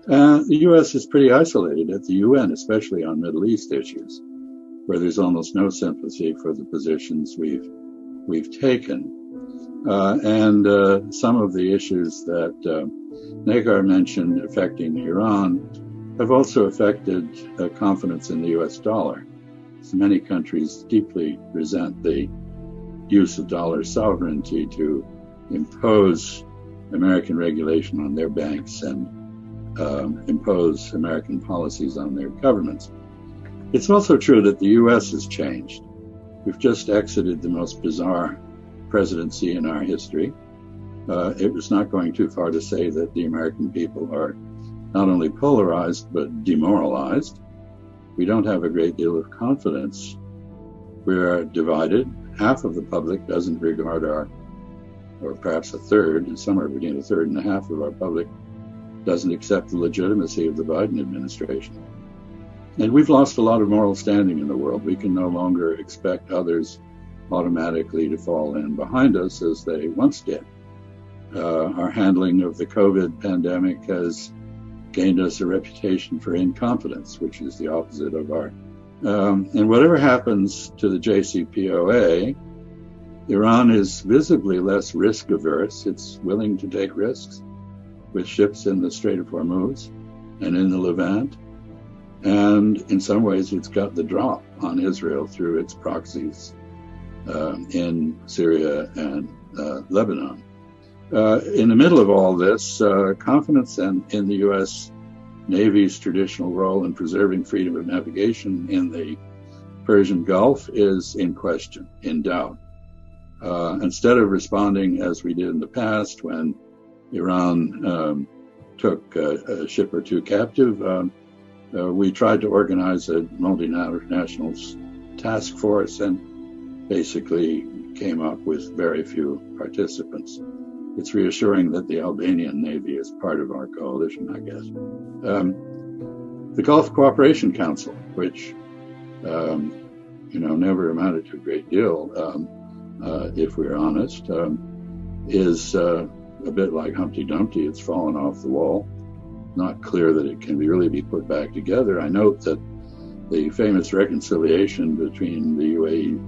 The U.S. is pretty isolated at the UN, especially on Middle East issues, where there's almost no sympathy for the positions we've taken. And some of the issues that Nagar mentioned affecting Iran have also affected confidence in the U.S. dollar. So many countries deeply resent the use of dollar sovereignty to impose American regulation on their banks and impose American policies on their governments. It's also true that the U.S. has changed. We've just exited the most bizarre presidency in our history. It was not going too far to say that the American people are not only polarized, but demoralized. We don't have a great deal of confidence. We are divided. Half of the public doesn't regard or perhaps a third, somewhere between a third and a half of our public doesn't accept the legitimacy of the Biden administration. And we've lost a lot of moral standing in the world. We can no longer expect others automatically to fall in behind us as they once did. Our handling of the COVID pandemic has gained us a reputation for incompetence, which is the opposite of our. And whatever happens to the JCPOA, Iran is visibly less risk averse. It's willing to take risks with ships in the Strait of Hormuz and in the Levant. And in some ways, it's got the drop on Israel through its proxies in Syria and Lebanon. In the middle of all this, confidence in the U.S. Navy's traditional role in preserving freedom of navigation in the Persian Gulf is in question, in doubt. Instead of responding as we did in the past when Iran took a ship or two captive, we tried to organize a multinational task force and basically came up with very few participants. It's reassuring that the Albanian Navy is part of our coalition, I guess. The Gulf Cooperation Council, which never amounted to a great deal, if we're honest, is a bit like Humpty Dumpty. It's fallen off the wall. Not clear that it can really be put back together. I note that the famous reconciliation between the UAE,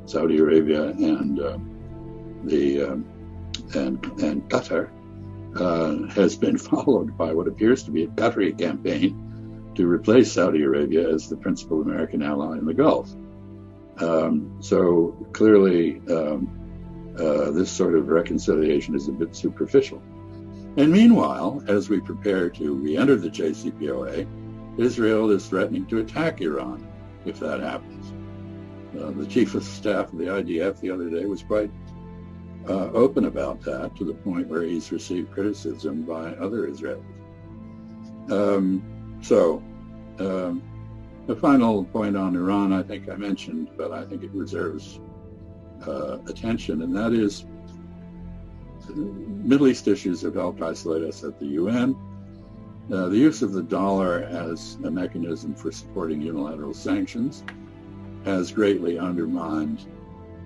Saudi Arabia, and Qatar has been followed by what appears to be a Qatari campaign to replace Saudi Arabia as the principal American ally in the Gulf. So clearly, this sort of reconciliation is a bit superficial. And meanwhile, as we prepare to re-enter the JCPOA, Israel is threatening to attack Iran if that happens. The chief of staff of the IDF the other day was quite open about that, to the point where he's received criticism by other Israelis. The final point on Iran, I think I mentioned, but I think it deserves attention, and that is Middle East issues have helped isolate us at the UN. The use of the dollar as a mechanism for supporting unilateral sanctions has greatly undermined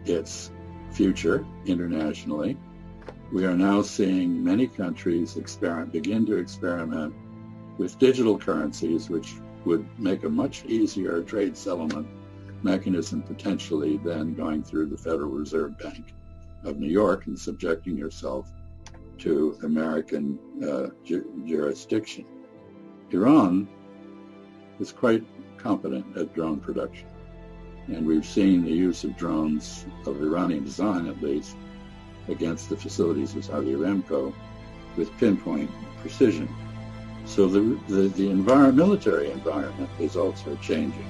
its future internationally. We are now seeing many countries begin to experiment with digital currencies, which would make a much easier trade settlement mechanism potentially than going through the Federal Reserve Bank of New York and subjecting yourself to American jurisdiction. Iran is quite competent at drone production, and we've seen the use of drones of Iranian design, at least, against the facilities of Saudi Aramco with pinpoint precision. So the military environment is also changing.